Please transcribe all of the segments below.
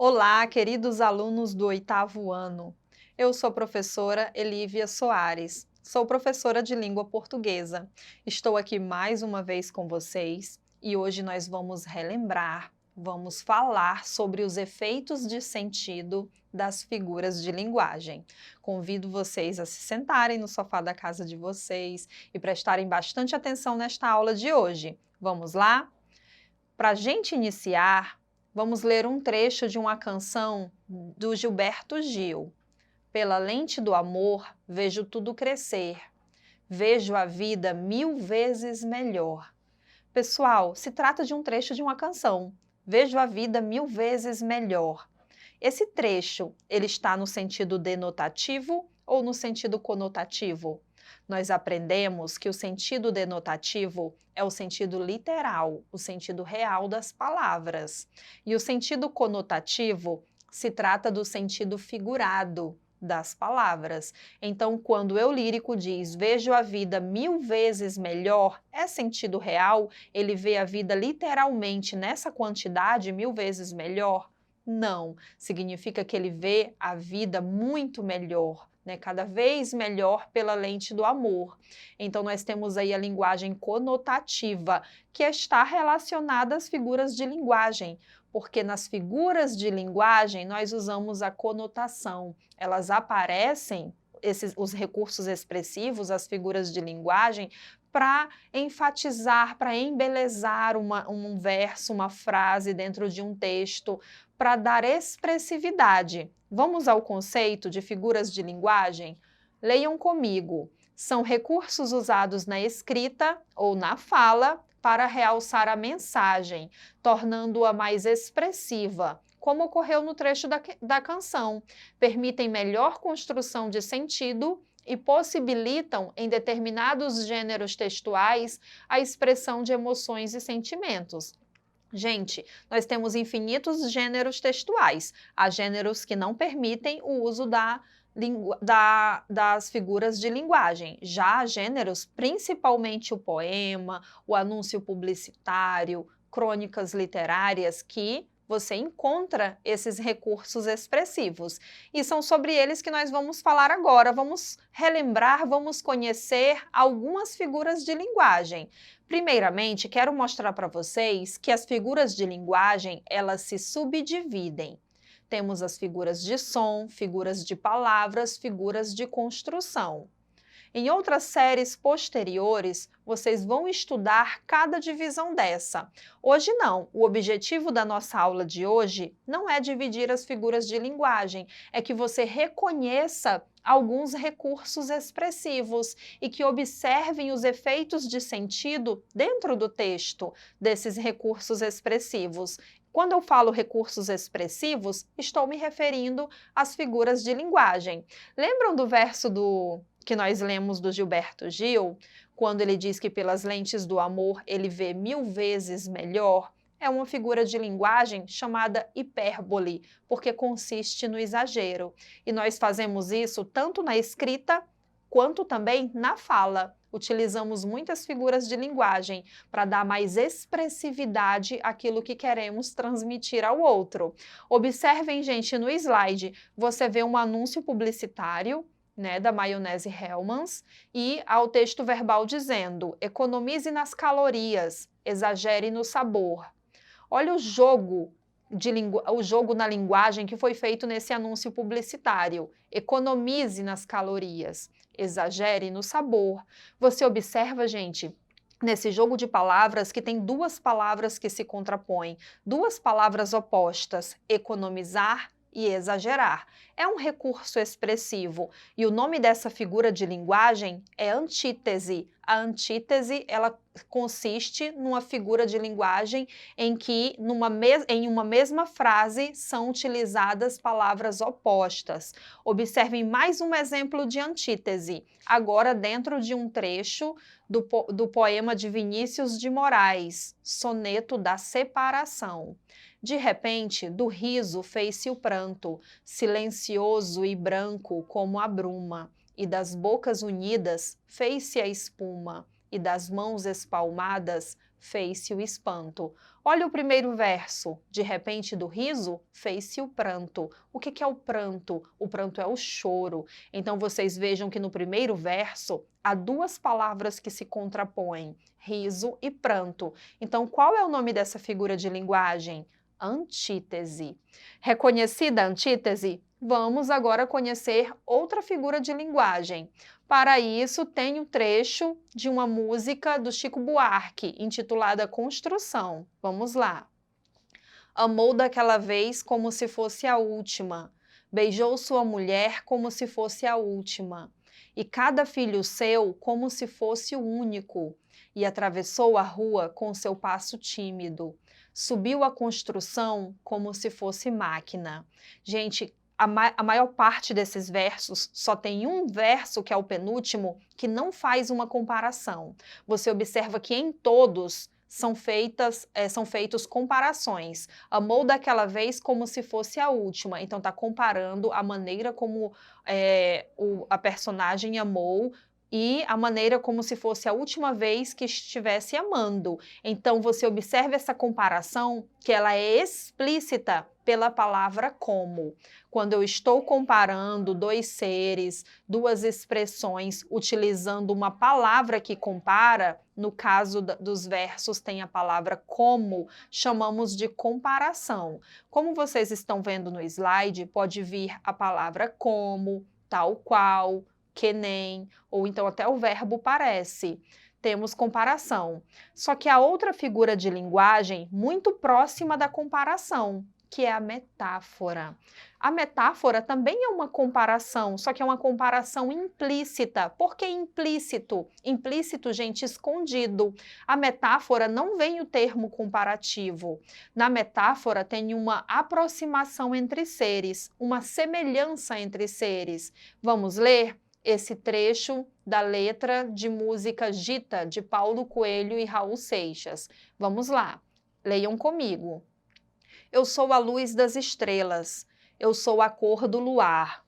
Olá, queridos alunos do oitavo ano. Eu sou a professora Elívia Soares. Sou professora de língua portuguesa. Estou aqui mais uma vez com vocês e hoje nós vamos relembrar, vamos falar sobre os efeitos de sentido das figuras de linguagem. Convido vocês a se sentarem no sofá da casa de vocês e prestarem bastante atenção nesta aula de hoje. Vamos lá? Para a gente iniciar, vamos ler um trecho de uma canção do Gilberto Gil. Pela lente do amor, vejo tudo crescer. Vejo a vida 1000 vezes melhor. Pessoal, se trata de um trecho de uma canção. Vejo a vida 1000 vezes melhor. Esse trecho, ele está no sentido denotativo ou no sentido conotativo? Nós aprendemos que o sentido denotativo é o sentido literal, o sentido real das palavras. E o sentido conotativo se trata do sentido figurado das palavras. Então, quando eu lírico diz vejo a vida 1000 vezes melhor, é sentido real? Ele vê a vida literalmente nessa quantidade 1000 vezes melhor? Não, significa que ele vê a vida muito melhor, né? Cada vez melhor pela lente do amor. Então, nós temos aí a linguagem conotativa, que está relacionada às figuras de linguagem, porque nas figuras de linguagem nós usamos a conotação. Elas aparecem, os recursos expressivos, as figuras de linguagem, para enfatizar, para embelezar um verso, uma frase dentro de um texto, para dar expressividade. Vamos ao conceito de figuras de linguagem? Leiam comigo. São recursos usados na escrita ou na fala para realçar a mensagem, tornando-a mais expressiva, como ocorreu no trecho da canção. Permitem melhor construção de sentido e possibilitam, em determinados gêneros textuais, a expressão de emoções e sentimentos. Gente, nós temos infinitos gêneros textuais. Há gêneros que não permitem o uso das figuras de linguagem. Já há gêneros, principalmente o poema, o anúncio publicitário, crônicas literárias, que você encontra esses recursos expressivos. E são sobre eles que nós vamos falar agora. Vamos relembrar, vamos conhecer algumas figuras de linguagem. Primeiramente, quero mostrar para vocês que as figuras de linguagem, elas se subdividem. Temos as figuras de som, figuras de palavras, figuras de construção. Em outras séries posteriores, vocês vão estudar cada divisão dessa. Hoje não, o objetivo da nossa aula de hoje não é dividir as figuras de linguagem, é que você reconheça alguns recursos expressivos e que observem os efeitos de sentido dentro do texto desses recursos expressivos. Quando eu falo recursos expressivos, estou me referindo às figuras de linguagem. Lembram do verso que nós lemos do Gilberto Gil, quando ele diz que pelas lentes do amor ele vê 1000 vezes melhor? É uma figura de linguagem chamada hipérbole, porque consiste no exagero. E nós fazemos isso tanto na escrita quanto também na fala. Utilizamos muitas figuras de linguagem para dar mais expressividade àquilo que queremos transmitir ao outro. Observem, gente, no slide, você vê um anúncio publicitário, né, da maionese Hellmann's, e ao texto verbal dizendo: economize nas calorias, exagere no sabor. Olha o jogo na linguagem que foi feito nesse anúncio publicitário. Economize nas calorias, exagere no sabor. Você observa, gente, nesse jogo de palavras que tem duas palavras que se contrapõem, duas palavras opostas, economizar e exagerar. É um recurso expressivo e o nome dessa figura de linguagem é antítese. A antítese, ela consiste numa figura de linguagem em que em uma mesma frase são utilizadas palavras opostas. Observem mais um exemplo de antítese, agora dentro de um trecho do poema de Vinícius de Moraes, Soneto da Separação. De repente, do riso fez-se o pranto, silencioso e branco como a bruma, e das bocas unidas fez-se a espuma, e das mãos espalmadas fez-se o espanto. Olha o primeiro verso. De repente do riso, fez-se o pranto. O que é o pranto? O pranto é o choro. Então vocês vejam que no primeiro verso há duas palavras que se contrapõem, riso e pranto. Então qual é o nome dessa figura de linguagem? Antítese. Reconhecida a antítese, vamos agora conhecer outra figura de linguagem. Para isso, tem um trecho de uma música do Chico Buarque, intitulada Construção. Vamos lá. Amou daquela vez como se fosse a última, beijou sua mulher como se fosse a última, e cada filho seu como se fosse o único, e atravessou a rua com seu passo tímido. Subiu a construção como se fosse máquina. Gente, a maior parte desses versos, só tem um verso, que é o penúltimo, que não faz uma comparação. Você observa que em todos são feitos comparações. Amou daquela vez como se fosse a última. Então está comparando a maneira como a personagem amou e a maneira como se fosse a última vez que estivesse amando. Então você observa essa comparação, que ela é explícita pela palavra como. Quando eu estou comparando dois seres, duas expressões, utilizando uma palavra que compara, no caso dos versos tem a palavra como, chamamos de comparação. Como vocês estão vendo no slide, pode vir a palavra como, tal qual, que nem, ou então até o verbo parece. Temos comparação. Só que a outra figura de linguagem muito próxima da comparação, que é a metáfora. A metáfora também é uma comparação, só que é uma comparação implícita. Por que implícito? Implícito, gente, escondido. A metáfora não vem o termo comparativo. Na metáfora tem uma aproximação entre seres, uma semelhança entre seres. Vamos ler esse trecho da letra de música Gita, de Paulo Coelho e Raul Seixas. Vamos lá, leiam comigo. Eu sou a luz das estrelas, eu sou a cor do luar,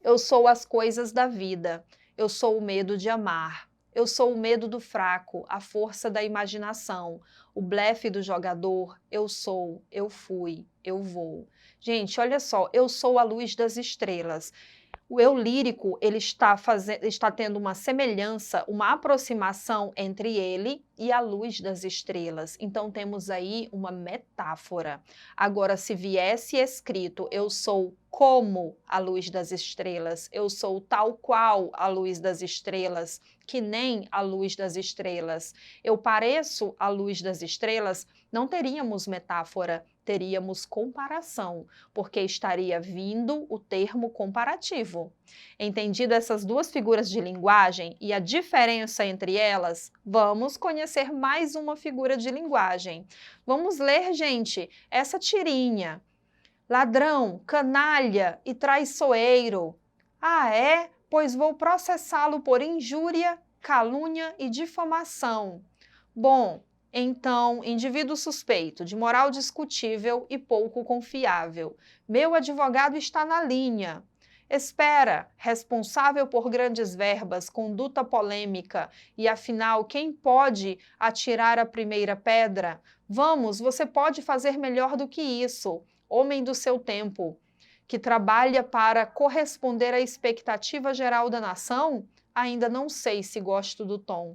eu sou as coisas da vida, eu sou o medo de amar, eu sou o medo do fraco, a força da imaginação, o blefe do jogador, eu sou, eu fui, eu vou. Gente, olha só, eu sou a luz das estrelas. O eu lírico, ele está tendo uma semelhança, uma aproximação entre ele e a luz das estrelas. Então, temos aí uma metáfora. Agora, se viesse escrito, eu sou como a luz das estrelas, eu sou tal qual a luz das estrelas, que nem a luz das estrelas, eu pareço a luz das estrelas, não teríamos metáfora, teríamos comparação, porque estaria vindo o termo comparativo. Entendido essas duas figuras de linguagem e a diferença entre elas, vamos conhecer mais uma figura de linguagem. Vamos ler, gente, essa tirinha. Ladrão, canalha e traiçoeiro. Ah, é? Pois vou processá-lo por injúria, calúnia e difamação. Bom, então, indivíduo suspeito, de moral discutível e pouco confiável. Meu advogado está na linha. Espera, responsável por grandes verbas, conduta polêmica, e afinal, quem pode atirar a primeira pedra? Vamos, você pode fazer melhor do que isso. Homem do seu tempo, que trabalha para corresponder à expectativa geral da nação? Ainda não sei se gosto do tom.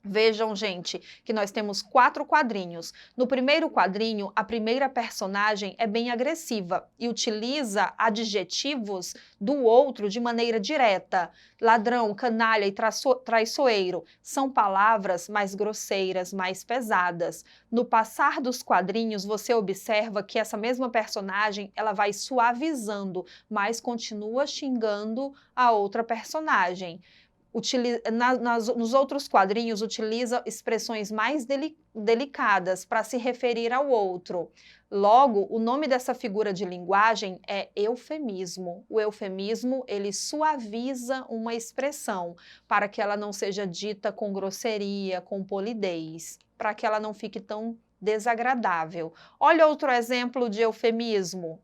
Vejam, gente, que nós temos 4 quadrinhos. No primeiro quadrinho, a primeira personagem é bem agressiva e utiliza adjetivos do outro de maneira direta. Ladrão, canalha e traiçoeiro são palavras mais grosseiras, mais pesadas. No passar dos quadrinhos, você observa que essa mesma personagem ela vai suavizando, mas continua xingando a outra personagem. Nos outros quadrinhos, utiliza expressões mais delicadas para se referir ao outro. Logo, o nome dessa figura de linguagem é eufemismo. O eufemismo, ele suaviza uma expressão para que ela não seja dita com grosseria, com polidez, para que ela não fique tão desagradável. Olha outro exemplo de eufemismo.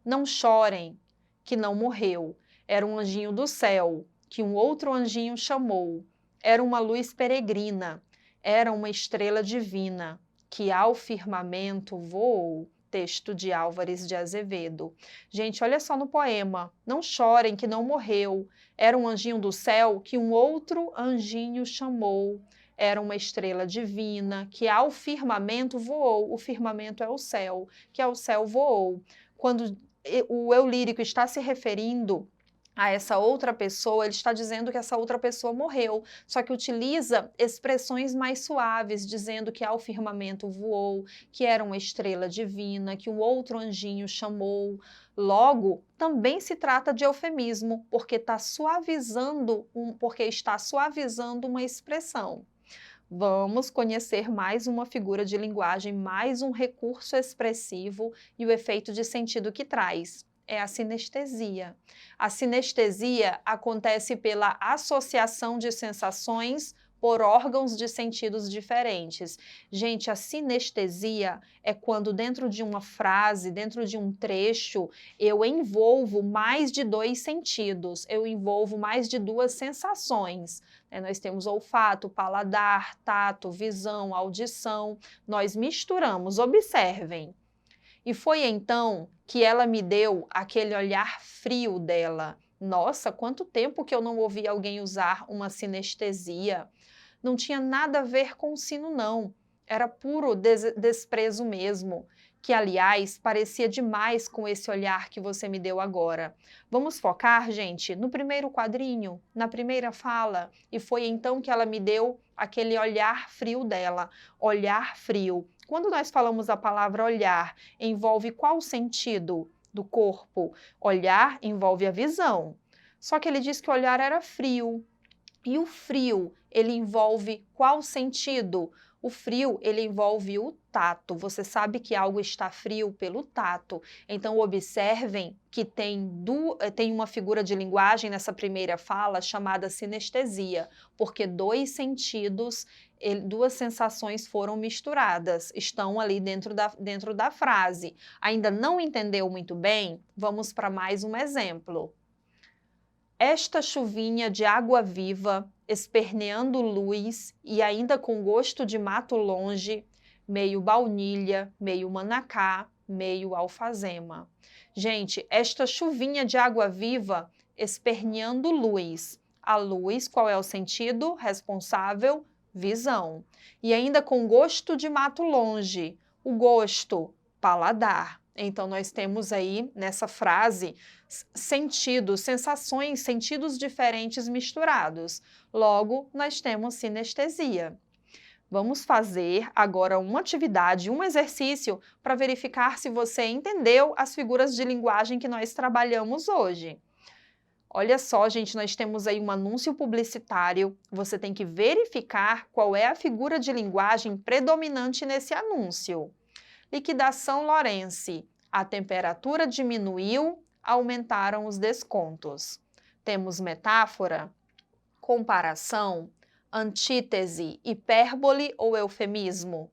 Não chorem, que não morreu. Era um anjinho do céu, que um outro anjinho chamou. Era uma luz peregrina. era uma estrela divina, que ao firmamento voou. Texto de Álvares de Azevedo. Gente, olha só no poema. Não chorem que não morreu. Era um anjinho do céu que um outro anjinho chamou. Era uma estrela divina que ao firmamento voou. O firmamento é o céu, que ao céu voou. Quando o eu lírico está se referindo a essa outra pessoa, ele está dizendo que essa outra pessoa morreu, só que utiliza expressões mais suaves, dizendo que ao firmamento voou, que era uma estrela divina, que um outro anjinho chamou. Logo, também se trata de eufemismo, porque está suavizando uma expressão. Vamos conhecer mais uma figura de linguagem, mais um recurso expressivo e o efeito de sentido que traz. É a sinestesia. A sinestesia acontece pela associação de sensações por órgãos de sentidos diferentes. Gente, a sinestesia é quando dentro de uma frase, dentro de um trecho, eu envolvo mais de 2 sentidos, eu envolvo mais de 2 sensações. Nós temos olfato, paladar, tato, visão, audição, nós misturamos, observem. E foi então que ela me deu aquele olhar frio dela. Nossa, quanto tempo que eu não ouvi alguém usar uma sinestesia. Não tinha nada a ver com o sino, não. Era puro desprezo mesmo, que, aliás, parecia demais com esse olhar que você me deu agora. Vamos focar, gente, no primeiro quadrinho, na primeira fala. E foi então que ela me deu aquele olhar frio dela. Olhar frio. Quando nós falamos a palavra olhar, envolve qual sentido do corpo? Olhar envolve a visão. Só que ele diz que o olhar era frio. E o frio, ele envolve qual sentido? O frio, ele envolve o tato. Você sabe que algo está frio pelo tato. Então, observem que tem uma figura de linguagem nessa primeira fala chamada sinestesia, porque 2 sentidos, 2 sensações foram misturadas, estão ali dentro da frase. Ainda não entendeu muito bem? Vamos para mais um exemplo. Esta chuvinha de água viva, esperneando luz e ainda com gosto de mato longe, meio baunilha, meio manacá, meio alfazema. Gente, esta chuvinha de água viva, esperneando luz. A luz, qual é o sentido responsável? Visão. E ainda com gosto de mato longe. O gosto, paladar. Então, nós temos aí, nessa frase, sentidos, sensações, sentidos diferentes misturados. Logo, nós temos sinestesia. Vamos fazer agora uma atividade, um exercício, para verificar se você entendeu as figuras de linguagem que nós trabalhamos hoje. Olha só, gente, nós temos aí um anúncio publicitário. Você tem que verificar qual é a figura de linguagem predominante nesse anúncio. Liquidação Lorence. A temperatura diminuiu, aumentaram os descontos. Temos metáfora, comparação, antítese, hipérbole ou eufemismo?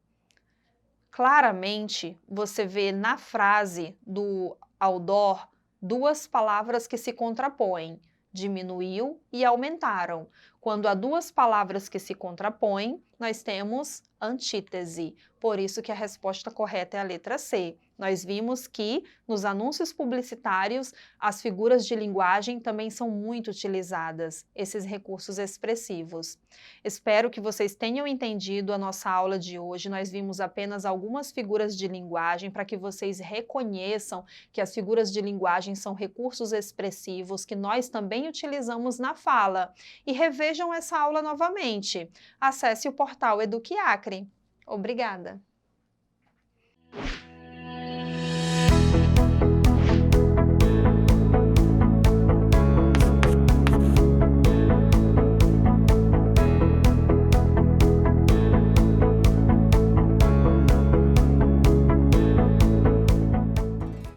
Claramente, você vê na frase do outdoor 2 palavras que se contrapõem, diminuiu e aumentaram. Quando há 2 palavras que se contrapõem, nós temos antítese. Por isso que a resposta correta é a letra C. Nós vimos que, nos anúncios publicitários, as figuras de linguagem também são muito utilizadas, esses recursos expressivos. Espero que vocês tenham entendido a nossa aula de hoje. Nós vimos apenas algumas figuras de linguagem para que vocês reconheçam que as figuras de linguagem são recursos expressivos que nós também utilizamos na fala. E revejam essa aula novamente. Acesse o portal Eduque Acre. Obrigada!